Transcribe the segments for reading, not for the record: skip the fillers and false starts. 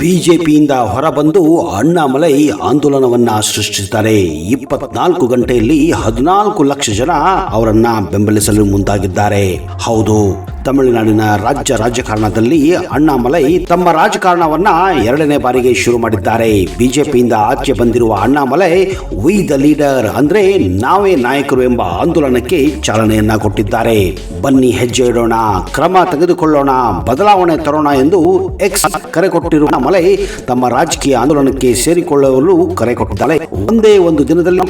ಬಿಜೆಪಿಯಿಂದ ಹೊರಬಂದು ಅಣ್ಣಾಮಲೈ ಆಂದೋಲನವನ್ನ ಸೃಷ್ಟಿಸಿದ್ದಾರೆ. 24 ಗಂಟೆಯಲ್ಲಿ 14 ಲಕ್ಷ ಜನ ಅವರನ್ನ ಬೆಂಬಲಿಸಲು ಮುಂದಾಗಿದ್ದಾರೆ. ಹೌದು, ತಮಿಳುನಾಡಿನ ರಾಜಕಾರಣದಲ್ಲಿ ಅಣ್ಣಾಮಲೈ ತಮ್ಮ ರಾಜಕಾರಣವನ್ನ 2ನೇ ಬಾರಿಗೆ ಶುರು ಮಾಡಿದ್ದಾರೆ. ಬಿಜೆಪಿಯಿಂದ ಆಚೆ ಬಂದಿರುವ ಅಣ್ಣಾಮಲೈ ವಿ ದ ಲೀಡರ್ ಅಂದ್ರೆ ನಾವೇ ನಾಯಕರು ಎಂಬ ಆಂದೋಲನಕ್ಕೆ ಚಾಲನೆಯನ್ನ ಕೊಟ್ಟಿದ್ದಾರೆ. ಬನ್ನಿ ಹೆಜ್ಜೆ ಇಡೋಣ, ಕ್ರಮ ತೆಗೆದುಕೊಳ್ಳೋಣ, ಬದಲಾವಣೆ ತರೋಣ ಎಂದು ಎಕ್ಸ್ ಕರೆ ಕೊಟ್ಟಿರುವ ಅಣ್ಣಾಮಲೈ ತಮ್ಮ ರಾಜಕೀಯ ಆಂದೋಲನಕ್ಕೆ ಸೇರಿಕೊಳ್ಳಲು ಕರೆ ಕೊಟ್ಟಿದ್ದಾರೆ. ಒಂದೇ ಒಂದು ದಿನದಲ್ಲಿ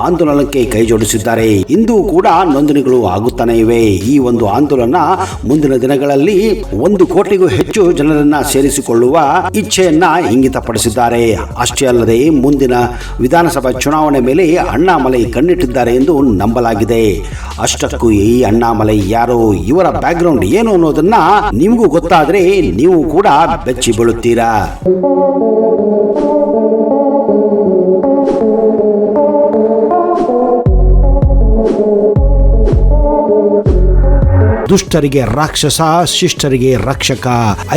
ಆಂದೋಲನಕ್ಕೆ ಕೈ ಜೋಡಿಸಿದ್ದಾರೆ. ಇಂದು ಕೂಡ ನೋಂದಣಿಗಳು ಆಗುತ್ತಾನೆ ಇವೆ. ಈ ಒಂದು ಆಂದೋಲನ ಮುಂದಿನ ದಿನಗಳಲ್ಲಿ 1 ಕೋಟಿಗೂ ಹೆಚ್ಚು ಜನರನ್ನ ಸೇರಿಸಿಕೊಳ್ಳುವ ಇಚ್ಛೆಯನ್ನ ಇಂಗಿತಪಡಿಸಿದ್ದಾರೆ. ಅಷ್ಟೇ ಅಲ್ಲದೆ ಮುಂದಿನ ವಿಧಾನಸಭಾ ಚುನಾವಣೆ ಮೇಲೆ ಅಣ್ಣಾಮಲೈ ಕಣ್ಣಿಟ್ಟಿದ್ದಾರೆ ಎಂದು ನಂಬಲಾಗಿದೆ. ಅಷ್ಟಕ್ಕೂ ಈ ಅಣ್ಣಾಮಲೈ ಯಾರು, ಇವರ ಬ್ಯಾಕ್ಗ್ರೌಂಡ್ ಏನು ಅನ್ನೋದನ್ನ ನಿಮಗೂ ಗೊತ್ತಾದ್ರೆ ನೀವು ಕೂಡ ಬೆಚ್ಚಿ ಬೀಳುತ್ತೀರಾ. ದುಷ್ಟರಿಗೆ ರಾಕ್ಷಸ, ಶಿಷ್ಟರಿಗೆ ರಕ್ಷಕ,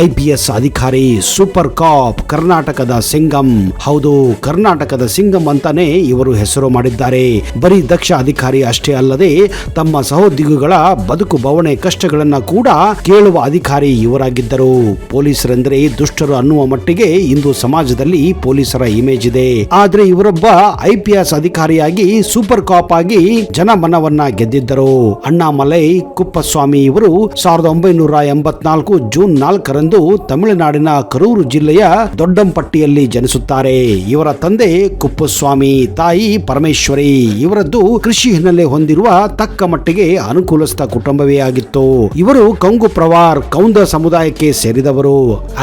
IPS ಅಧಿಕಾರಿ, ಸೂಪರ್ ಕಾಪ್, ಕರ್ನಾಟಕದ ಸಿಂಗಂ. ಹೌದು, ಕರ್ನಾಟಕದ ಸಿಂಗಂ ಅಂತಾನೆ ಇವರು ಹೆಸರು ಮಾಡಿದ್ದಾರೆ. ಬರೀ ದಕ್ಷ ಅಧಿಕಾರಿ ಅಷ್ಟೇ ಅಲ್ಲದೆ ತಮ್ಮ ಸಹೋದ್ಯೋಗಿಗಳ ಬದುಕು ಬವಣೆ ಕಷ್ಟಗಳನ್ನ ಕೂಡ ಕೇಳುವ ಅಧಿಕಾರಿ ಇವರಾಗಿದ್ದರು. ಪೊಲೀಸರೆಂದರೆ ದುಷ್ಟರು ಅನ್ನುವ ಮಟ್ಟಿಗೆ ಇಂದು ಸಮಾಜದಲ್ಲಿ ಪೊಲೀಸರ ಇಮೇಜ್ ಇದೆ. ಆದ್ರೆ ಇವರೊಬ್ಬ IPS ಅಧಿಕಾರಿಯಾಗಿ ಸೂಪರ್ ಕಾಪ್ ಆಗಿ ಜನಮನವನ್ನ ಗೆದ್ದಿದ್ದರು. ಅಣ್ಣಾಮಲೈ ಕುಪ್ಪಸ್ವಾಮಿ ಇವರು 1984 ಜೂನ್ 4ರಂದು ತಮಿಳುನಾಡಿನ ಕರೂರು ಜಿಲ್ಲೆಯ ದೊಡ್ಡಂಪಟ್ಟಿಯಲ್ಲಿ ಜನಿಸುತ್ತಾರೆ. ಇವರ ತಂದೆ ಕುಪ್ಪಸ್ವಾಮಿ, ತಾಯಿ ಪರಮೇಶ್ವರಿ. ಇವರದ್ದು ಕೃಷಿ ಹಿನ್ನೆಲೆ ಹೊಂದಿರುವ ತಕ್ಕ ಮಟ್ಟಿಗೆ ಅನುಕೂಲಸ್ಥ ಕುಟುಂಬವೇ ಆಗಿತ್ತು. ಇವರು ಕೊಂಗು ಪ್ರವಾರ್ ಕೌಂದ ಸಮುದಾಯಕ್ಕೆ ಸೇರಿದವರು.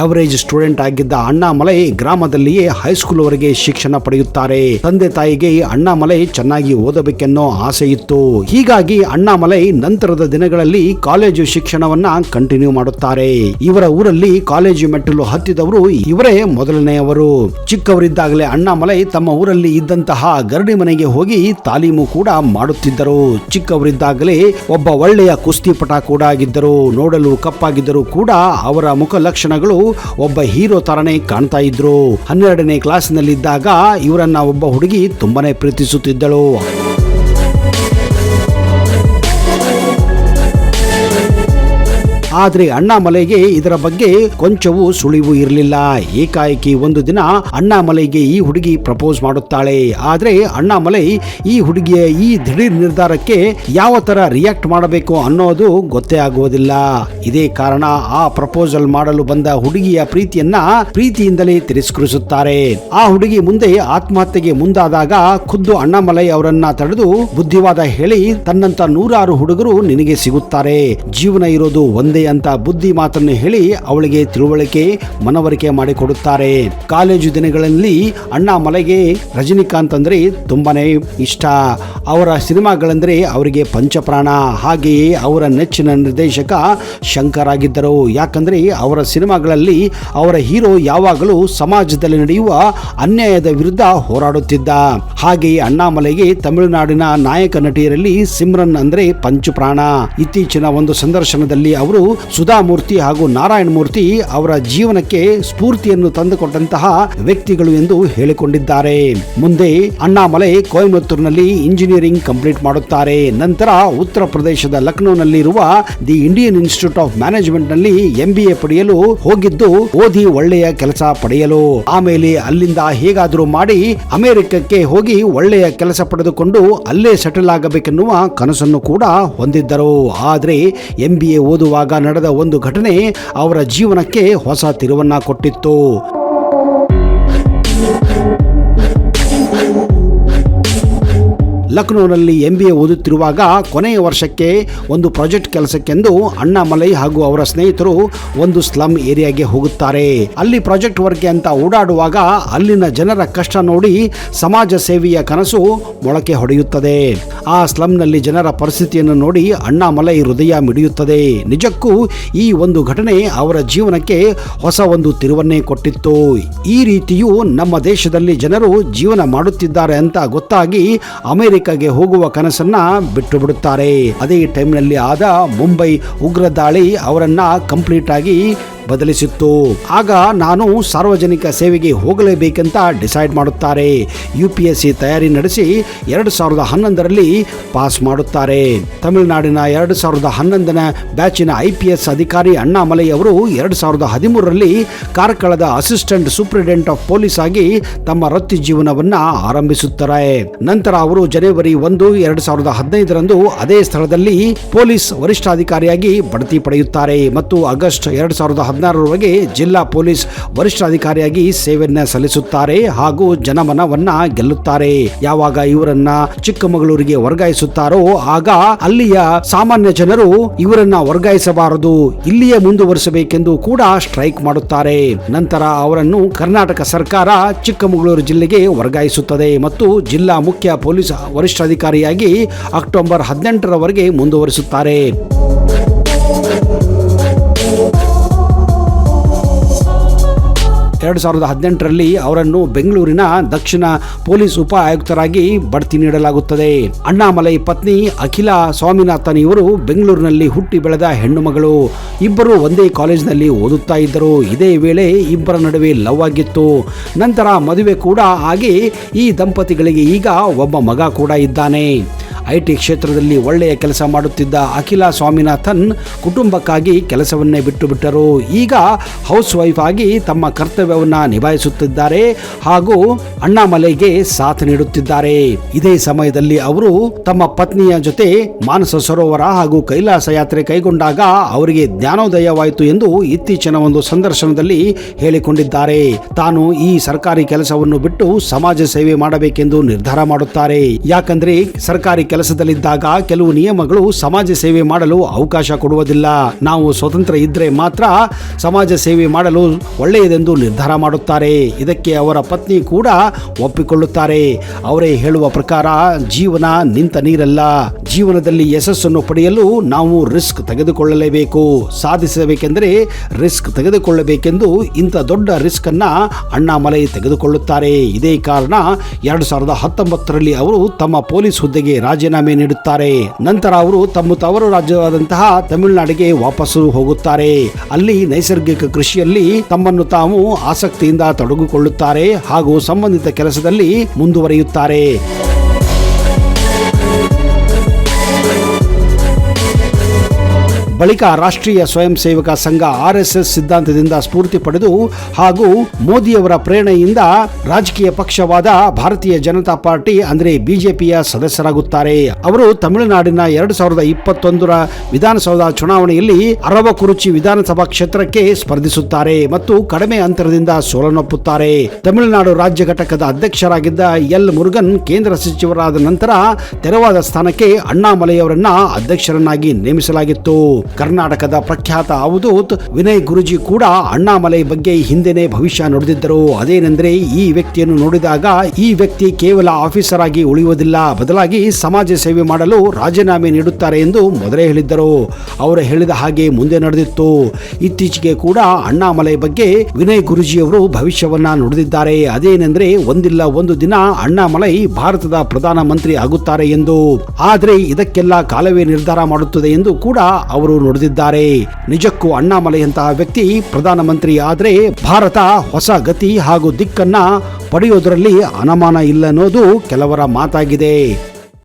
ಆವರೇಜ್ ಸ್ಟೂಡೆಂಟ್ ಆಗಿದ್ದ ಅಣ್ಣಾಮಲೈ ಗ್ರಾಮದಲ್ಲಿಯೇ ಹೈಸ್ಕೂಲ್ ವರೆಗೆ ಶಿಕ್ಷಣ ಪಡೆಯುತ್ತಾರೆ. ತಂದೆ ತಾಯಿಗೆ ಅಣ್ಣಾಮಲೈ ಚೆನ್ನಾಗಿ ಓದಬೇಕೆನ್ನೋ ಆಸೆ ಇತ್ತು. ಹೀಗಾಗಿ ಅಣ್ಣಾಮಲೈ ನಂತರದ ದಿನಗಳಲ್ಲಿ ಕಾಲೇಜು ಶಿಕ್ಷಣವನ್ನ ಕಂಟಿನ್ಯೂ ಮಾಡುತ್ತಾರೆ. ಇವರ ಊರಲ್ಲಿ ಕಾಲೇಜು ಮೆಟ್ಟಿಲು ಹತ್ತಿದವರು ಇವರೇ ಮೊದಲನೆಯವರು. ಚಿಕ್ಕವರಿದ್ದಾಗಲೇ ಅಣ್ಣಾಮಲೈ ತಮ್ಮ ಊರಲ್ಲಿ ಇದ್ದಂತಹ ಗರಡಿ ಮನೆಗೆ ಹೋಗಿ ತಾಲೀಮು ಕೂಡ ಮಾಡುತ್ತಿದ್ದರು. ಚಿಕ್ಕವರಿದ್ದಾಗಲೇ ಒಬ್ಬ ಒಳ್ಳೆಯ ಕುಸ್ತಿಪಟ ಕೂಡ ಆಗಿದ್ದರು. ನೋಡಲು ಕಪ್ಪಾಗಿದ್ದರೂ ಕೂಡ ಅವರ ಮುಖ ಲಕ್ಷಣಗಳು ಒಬ್ಬ ಹೀರೋ ತರನೇ ಕಾಣ್ತಾ ಇದ್ರು. 12ನೇ ಕ್ಲಾಸ್ನಲ್ಲಿದ್ದಾಗ ಇವರನ್ನ ಒಬ್ಬ ಹುಡುಗಿ ತುಂಬಾನೇ ಪ್ರೀತಿಸುತ್ತಿದ್ದಳು. ಆದ್ರೆ ಅಣ್ಣಾಮಲೈಗೆ ಇದರ ಬಗ್ಗೆ ಕೊಂಚವೂ ಸುಳಿವು ಇರಲಿಲ್ಲ. ಏಕಾಏಕಿ ಒಂದು ದಿನ ಅಣ್ಣಾಮಲೈಗೆ ಈ ಹುಡುಗಿ ಪ್ರಪೋಸ್ ಮಾಡುತ್ತಾಳೆ. ಆದ್ರೆ ಅಣ್ಣಾಮಲೈ ಈ ಹುಡುಗಿಯ ಈ ದಿಢೀರ್ ನಿರ್ಧಾರಕ್ಕೆ ಯಾವ ತರ ರಿಯಾಕ್ಟ್ ಮಾಡಬೇಕು ಅನ್ನೋದು ಗೊತ್ತೇ ಆಗುವುದಿಲ್ಲ. ಇದೇ ಕಾರಣ ಆ ಪ್ರಪೋಸಲ್ ಮಾಡಲು ಬಂದ ಹುಡುಗಿಯ ಪ್ರೀತಿಯಿಂದಲೇ ತಿರಸ್ಕರಿಸುತ್ತಾರೆ. ಆ ಹುಡುಗಿ ಮುಂದೆ ಆತ್ಮಹತ್ಯೆಗೆ ಮುಂದಾದಾಗ ಖುದ್ದು ಅಣ್ಣಾಮಲೈ ಅವರನ್ನ ತಡೆದು ಬುದ್ಧಿವಾದ ಹೇಳಿ ತನ್ನಂತ 100 ಹುಡುಗರು ನಿನಗೆ ಸಿಗುತ್ತಾರೆ, ಜೀವನ ಇರೋದು ಒಂದೇ ಅಂತ ಬುದ್ಧಿ ಮಾತನ್ನು ಹೇಳಿ ಅವಳಿಗೆ ತಿಳುವಳಿಕೆ ಮನವರಿಕೆ ಮಾಡಿಕೊಡುತ್ತಾರೆ. ಕಾಲೇಜು ದಿನಗಳಲ್ಲಿ ಅಣ್ಣಾಮಲೈಗೆ ರಜನಿಕಾಂತ್ ಅಂದ್ರೆ ತುಂಬಾನೇ ಇಷ್ಟ. ಅವರ ಸಿನಿಮಾಗಳೆಂದರೆ ಅವರಿಗೆ ಪಂಚಪ್ರಾಣ. ಹಾಗೆಯೇ ಅವರ ನೆಚ್ಚಿನ ನಿರ್ದೇಶಕ ಶಂಕರ್ ಆಗಿದ್ದರು. ಯಾಕಂದ್ರೆ ಅವರ ಸಿನಿಮಾಗಳಲ್ಲಿ ಅವರ ಹೀರೋ ಯಾವಾಗಲೂ ಸಮಾಜದಲ್ಲಿ ನಡೆಯುವ ಅನ್ಯಾಯದ ವಿರುದ್ಧ ಹೋರಾಡುತ್ತಿದ್ದ. ಹಾಗೆಯೇ ಅಣ್ಣಾಮಲೈಗೆ ತಮಿಳುನಾಡಿನ ನಾಯಕ ನಟಿಯರಲ್ಲಿ ಸಿಮ್ರನ್ ಅಂದ್ರೆ ಪಂಚಪ್ರಾಣ. ಇತ್ತೀಚಿನ ಒಂದು ಸಂದರ್ಶನದಲ್ಲಿ ಅವರು ಸುಧಾಮೂರ್ತಿ ಹಾಗೂ ನಾರಾಯಣ ಮೂರ್ತಿ ಅವರ ಜೀವನಕ್ಕೆ ಸ್ಫೂರ್ತಿಯನ್ನು ತಂದುಕೊಟ್ಟಂತಹ ವ್ಯಕ್ತಿಗಳು ಎಂದು ಹೇಳಿಕೊಂಡಿದ್ದಾರೆ. ಮುಂದೆ ಅಣ್ಣಾಮಲೈ ಕೊಯಮತ್ತೂರಿನಲ್ಲಿ ಇಂಜಿನಿಯರಿಂಗ್ ಕಂಪ್ಲೀಟ್ ಮಾಡುತ್ತಾರೆ. ನಂತರ ಉತ್ತರ ಪ್ರದೇಶದ ಲಕ್ನೋನಲ್ಲಿರುವ the Indian Institute of Management ನಲ್ಲಿ MBA ಪಡೆಯಲು ಹೋಗಿದ್ದು ಓದಿ ಒಳ್ಳೆಯ ಕೆಲಸ ಪಡೆಯಲು. ಆಮೇಲೆ ಅಲ್ಲಿಂದ ಹೇಗಾದರೂ ಮಾಡಿ ಅಮೆರಿಕಕ್ಕೆ ಹೋಗಿ ಒಳ್ಳೆಯ ಕೆಲಸ ಪಡೆದುಕೊಂಡು ಅಲ್ಲೇ ಸೆಟಲ್ ಆಗಬೇಕೆನ್ನುವ ಕನಸನ್ನು ಕೂಡ ಹೊಂದಿದ್ದರು. ಆದ್ರೆ MBA ಓದುವಾಗ ನಡೆದ ಒಂದು ಘಟನೆ ಅವರ ಜೀವನಕ್ಕೆ ಹೊಸ ತಿರುವನ್ನ ಕೊಟ್ಟಿತ್ತು. ಲಕ್ನೋನಲ್ಲಿ MBA ಓದುತ್ತಿರುವಾಗ ಕೊನೆಯ ವರ್ಷಕ್ಕೆ ಒಂದು ಪ್ರಾಜೆಕ್ಟ್ ಕೆಲಸಕ್ಕೆಂದು ಅಣ್ಣಾಮಲೈ ಹಾಗೂ ಅವರ ಸ್ನೇಹಿತರು ಒಂದು ಸ್ಲಮ್ ಏರಿಯಾಗೆ ಹೋಗುತ್ತಾರೆ. ಅಲ್ಲಿ ಪ್ರಾಜೆಕ್ಟ್ ವರ್ಕ್ ಅಂತ ಓಡಾಡುವಾಗ ಅಲ್ಲಿನ ಜನರ ಕಷ್ಟ ನೋಡಿ ಸಮಾಜ ಸೇವೆಯ ಕನಸು ಮೊಳಕೆ ಹೊಡೆಯುತ್ತದೆ. ಆ ಸ್ಲಮ್ನಲ್ಲಿ ಜನರ ಪರಿಸ್ಥಿತಿಯನ್ನು ನೋಡಿ ಅಣ್ಣಾಮಲೈ ಹೃದಯ ಮಿಡಿಯುತ್ತದೆ. ನಿಜಕ್ಕೂ ಈ ಒಂದು ಘಟನೆ ಅವರ ಜೀವನಕ್ಕೆ ಹೊಸ ಒಂದು ತಿರುವನ್ನೇ ಕೊಟ್ಟಿತ್ತು. ಈ ರೀತಿಯೂ ನಮ್ಮ ದೇಶದಲ್ಲಿ ಜನರು ಜೀವನ ಮಾಡುತ್ತಿದ್ದಾರೆ ಅಂತ ಗೊತ್ತಾಗಿ ಅಮೆರಿಕಾಗೆ ಹೋಗುವ ಕನಸನ್ನ ಬಿಟ್ಟು ಬಿಡುತ್ತಾರೆ. ಅದೇ ಟೈಮ್ನಲ್ಲಿ ಆದ ಮುಂಬೈ ಉಗ್ರ ದಾಳಿ ಅವರನ್ನ ಕಂಪ್ಲೀಟ್ ಆಗಿ ಬದಲಿಸಿತ್ತು. ಆಗ ನಾನು ಸಾರ್ವಜನಿಕ ಸೇವೆಗೆ ಹೋಗಲೇಬೇಕಂತ ಡಿಸೈಡ್ ಮಾಡುತ್ತಾರೆ. UPSC ತಯಾರಿ ನಡೆಸಿ 2011ರಲ್ಲಿ ಪಾಸ್ ಮಾಡುತ್ತಾರೆ. ತಮಿಳುನಾಡಿನ 2011ನ ಬ್ಯಾಚಿನ IPS ಅಧಿಕಾರಿ ಅಣ್ಣಾಮಲೈ ಅವರು 2013ರಲ್ಲಿ ಕಾರ್ಕಳದ ಅಸಿಸ್ಟೆಂಟ್ ಸೂಪರಿಂಟೆಂಡೆಂಟ್ ಆಫ್ ಪೊಲೀಸ್ ಆಗಿ ತಮ್ಮ ವೃತ್ತಿ ಜೀವನವನ್ನ ಆರಂಭಿಸುತ್ತಾರೆ. ನಂತರ ಅವರು ಜನವರಿ 1, 2015ರಂದು ಅದೇ ಸ್ಥಳದಲ್ಲಿ ಪೊಲೀಸ್ ವರಿಷ್ಠಾಧಿಕಾರಿಯಾಗಿ ಬಡ್ತಿ ಪಡೆಯುತ್ತಾರೆ ಮತ್ತು ಆಗಸ್ಟ್ 2016ರವರೆಗೆ ಜಿಲ್ಲಾ ಪೊಲೀಸ್ ವರಿಷ್ಠಾಧಿಕಾರಿಯಾಗಿ ಸೇವೆಯನ್ನ ಸಲ್ಲಿಸುತ್ತಾರೆ ಹಾಗೂ ಜನಮನವನ್ನ ಗೆಲ್ಲುತ್ತಾರೆ. ಯಾವಾಗ ಇವರನ್ನ ಚಿಕ್ಕಮಗಳೂರಿಗೆ ವರ್ಗಾಯಿಸುತ್ತಾರೋ ಆಗ ಅಲ್ಲಿಯ ಸಾಮಾನ್ಯ ಜನರು ಇವರನ್ನ ವರ್ಗಾಯಿಸಬಾರದು, ಇಲ್ಲಿಯೇ ಮುಂದುವರಿಸಬೇಕೆಂದು ಕೂಡ ಸ್ಟ್ರೈಕ್ ಮಾಡುತ್ತಾರೆ. ನಂತರ ಅವರನ್ನು ಕರ್ನಾಟಕ ಸರ್ಕಾರ ಚಿಕ್ಕಮಗಳೂರು ಜಿಲ್ಲೆಗೆ ವರ್ಗಾಯಿಸುತ್ತದೆ ಮತ್ತು ಜಿಲ್ಲಾ ಮುಖ್ಯ ಪೊಲೀಸ್ ವರಿಷ್ಠಾಧಿಕಾರಿಯಾಗಿ ಅಕ್ಟೋಬರ್ 18ರವರೆಗೆ ಮುಂದುವರಿಸುತ್ತಾರೆ. 2018ರಲ್ಲಿ ಅವರನ್ನು ಬೆಂಗಳೂರಿನ ದಕ್ಷಿಣ ಪೊಲೀಸ್ ಉಪ ಆಯುಕ್ತರಾಗಿ ಬಡ್ತಿ ನೀಡಲಾಗುತ್ತದೆ. ಅಣ್ಣಾಮಲೈ ಪತ್ನಿ ಅಖಿಲಾ ಸ್ವಾಮಿನಾಥನ್ ಇವರು ಬೆಂಗಳೂರಿನಲ್ಲಿ ಹುಟ್ಟಿ ಬೆಳೆದ ಹೆಣ್ಣು ಮಗಳು. ಇಬ್ಬರು ಒಂದೇ ಕಾಲೇಜಿನಲ್ಲಿ ಓದುತ್ತಾ ಇದ್ದರು. ಇದೇ ವೇಳೆ ಇಬ್ಬರ ನಡುವೆ ಲವ್ ಆಗಿತ್ತು. ನಂತರ ಮದುವೆ ಕೂಡ ಆಗಿ ಈ ದಂಪತಿಗಳಿಗೆ ಈಗ ಒಬ್ಬ ಮಗ ಕೂಡ ಇದ್ದಾನೆ. IT ಕ್ಷೇತ್ರದಲ್ಲಿ ಒಳ್ಳೆಯ ಕೆಲಸ ಮಾಡುತ್ತಿದ್ದ ಅಖಿಲಾ ಸ್ವಾಮಿನಾಥನ್ ಕುಟುಂಬಕ್ಕಾಗಿ ಕೆಲಸವನ್ನೇ ಬಿಟ್ಟು ಬಿಟ್ಟರು. ಈಗ ಹೌಸ್ ವೈಫ್ ಆಗಿ ತಮ್ಮ ಕರ್ತವ್ಯವನ್ನ ನಿಭಾಯಿಸುತ್ತಿದ್ದಾರೆ ಹಾಗೂ ಅಣ್ಣಾಮಲೈಗೆ ಸಾಥ್ ನೀಡುತ್ತಿದ್ದಾರೆ. ಇದೇ ಸಮಯದಲ್ಲಿ ಅವರು ತಮ್ಮ ಪತ್ನಿಯ ಜೊತೆ ಮಾನಸ ಸರೋವರ ಹಾಗೂ ಕೈಲಾಸ ಯಾತ್ರೆ ಕೈಗೊಂಡಾಗ ಅವರಿಗೆ ಜ್ಞಾನೋದಯವಾಯಿತು ಎಂದು ಇತ್ತೀಚಿನ ಒಂದು ಸಂದರ್ಶನದಲ್ಲಿ ಹೇಳಿಕೊಂಡಿದ್ದಾರೆ. ತಾನು ಈ ಸರ್ಕಾರಿ ಕೆಲಸವನ್ನು ಬಿಟ್ಟು ಸಮಾಜ ಸೇವೆ ಮಾಡಬೇಕೆಂದು ನಿರ್ಧಾರ ಮಾಡುತ್ತಾರೆ. ಯಾಕಂದ್ರೆ ಸರ್ಕಾರಿ ಕೆಲಸದಲ್ಲಿದ್ದಾಗ ಕೆಲವು ನಿಯಮಗಳು ಸಮಾಜ ಸೇವೆ ಮಾಡಲು ಅವಕಾಶ ಕೊಡುವುದಿಲ್ಲ. ನಾವು ಸ್ವತಂತ್ರ ಇದ್ರೆ ಮಾತ್ರ ಸಮಾಜ ಸೇವೆ ಮಾಡಲು ಒಳ್ಳೆಯದೆಂದು ನಿರ್ಧಾರ ಮಾಡುತ್ತಾರೆ. ಇದಕ್ಕೆ ಅವರ ಪತ್ನಿ ಕೂಡ ಒಪ್ಪಿಕೊಳ್ಳುತ್ತಾರೆ. ಅವರೇ ಹೇಳುವ ಪ್ರಕಾರ ಜೀವನ ನಿಂತ ನೀರಲ್ಲ. ಜೀವನದಲ್ಲಿ ಯಶಸ್ಸನ್ನು ಪಡೆಯಲು ನಾವು ರಿಸ್ಕ್ ತೆಗೆದುಕೊಳ್ಳಲೇಬೇಕು. ಸಾಧಿಸಬೇಕೆಂದರೆ ರಿಸ್ಕ್ ತೆಗೆದುಕೊಳ್ಳಬೇಕೆಂದು ಇಂಥ ದೊಡ್ಡ ರಿಸ್ಕ್ ಅನ್ನ ಅಣ್ಣಾಮಲೈ ತೆಗೆದುಕೊಳ್ಳುತ್ತಾರೆ. ಇದೇ ಕಾರಣ 2019ರಲ್ಲಿ ಅವರು ತಮ್ಮ ಪೊಲೀಸ್ ಹುದ್ದೆಗೆ ರಾಜೀನಾಮೆ ನೀಡುತ್ತಾರೆ. ನಂತರ ಅವರು ತಮ್ಮ ತವರು ರಾಜ್ಯವಾದಂತಹ ತಮಿಳುನಾಡಿಗೆ ವಾಪಸ್ಸು ಹೋಗುತ್ತಾರೆ. ಅಲ್ಲಿ ನೈಸರ್ಗಿಕ ಕೃಷಿಯಲ್ಲಿ ತಮ್ಮನ್ನು ತಾವು ಆಸಕ್ತಿಯಿಂದ ತೊಡಗಿಕೊಳ್ಳುತ್ತಾರೆ ಹಾಗೂ ಸಂಬಂಧಿತ ಕೆಲಸದಲ್ಲಿ ಮುಂದುವರಿಯುತ್ತಾರೆ. ಬಳಿಕ ರಾಷ್ಟ್ರೀಯ ಸ್ವಯಂ ಸೇವಕ ಸಂಘ RSS ಸಿದ್ಧಾಂತದಿಂದ ಸ್ಫೂರ್ತಿ ಪಡೆದು ಹಾಗೂ ಮೋದಿಯವರ ಪ್ರೇರಣೆಯಿಂದ ರಾಜಕೀಯ ಪಕ್ಷವಾದ ಭಾರತೀಯ ಜನತಾ ಪಾರ್ಟಿ ಅಂದ್ರೆ BJPಯ ಸದಸ್ಯರಾಗುತ್ತಾರೆ. ಅವರು ತಮಿಳುನಾಡಿನ 2021ರ ವಿಧಾನಸೌಧ ಚುನಾವಣೆಯಲ್ಲಿ ಅರವಕುರುಚಿ ವಿಧಾನಸಭಾ ಕ್ಷೇತ್ರಕ್ಕೆ ಸ್ಪರ್ಧಿಸುತ್ತಾರೆ ಮತ್ತು ಕಡಿಮೆ ಅಂತರದಿಂದ ಸೋಲನ್ನೊಪ್ಪುತ್ತಾರೆ. ತಮಿಳುನಾಡು ರಾಜ್ಯ ಘಟಕದ ಅಧ್ಯಕ್ಷರಾಗಿದ್ದ L. ಮುರುಗನ್ ಕೇಂದ್ರ ಸಚಿವರಾದ ನಂತರ ತೆರವಾದ ಸ್ಥಾನಕ್ಕೆ ಅಣ್ಣಾಮಲೈಯವರನ್ನ ಅಧ್ಯಕ್ಷರನ್ನಾಗಿ ನೇಮಿಸಲಾಗಿತ್ತು. ಕರ್ನಾಟಕದ ಪ್ರಖ್ಯಾತ ಅವಧೂತ್ ವಿನಯ್ ಗುರೂಜಿ ಕೂಡ ಅಣ್ಣಾಮಲೈ ಬಗ್ಗೆ ಹಿಂದೆನೇ ಭವಿಷ್ಯ ನುಡಿದಿದ್ದರು. ಅದೇನೆಂದರೆ ಈ ವ್ಯಕ್ತಿಯನ್ನು ನೋಡಿದಾಗ ಈ ವ್ಯಕ್ತಿ ಕೇವಲ ಆಫೀಸರ್ ಆಗಿ ಉಳಿಯುವುದಿಲ್ಲ, ಬದಲಾಗಿ ಸಮಾಜ ಸೇವೆ ಮಾಡಲು ರಾಜೀನಾಮೆ ನೀಡುತ್ತಾರೆ ಎಂದು ಮೊದಲೇ ಹೇಳಿದ್ದರು. ಅವರು ಹೇಳಿದ ಹಾಗೆ ಮುಂದೆ ನಡೆದಿತ್ತು. ಇತ್ತೀಚೆಗೆ ಕೂಡ ಅಣ್ಣಾಮಲೈ ಬಗ್ಗೆ ವಿನಯ್ ಗುರೂಜಿಯವರು ಭವಿಷ್ಯವನ್ನ ನುಡಿದಿದ್ದಾರೆ. ಅದೇನೆಂದರೆ ಒಂದಿಲ್ಲ ಒಂದು ದಿನ ಅಣ್ಣಾಮಲೈ ಭಾರತದ ಪ್ರಧಾನ ಮಂತ್ರಿ ಆಗುತ್ತಾರೆ ಎಂದು. ಆದರೆ ಇದಕ್ಕೆಲ್ಲ ಕಾಲವೇ ನಿರ್ಧಾರ ಮಾಡುತ್ತದೆ ಎಂದು ಕೂಡ ಅವರು ನುಡಿದಿದ್ದಾರೆ. ನಿಜಕ್ಕೂ ಅಣ್ಣಾಮಲೈಯಂತಹ ವ್ಯಕ್ತಿ ಪ್ರಧಾನಮಂತ್ರಿ ಆದರೆ ಭಾರತ ಹೊಸ ಗತಿ ಹಾಗೂ ದಿಕ್ಕನ್ನ ಪಡೆಯುವುದರಲ್ಲಿ ಅನುಮಾನ ಇಲ್ಲ ಅನ್ನೋದು ಕೆಲವರ ಮಾತಾಗಿದೆ.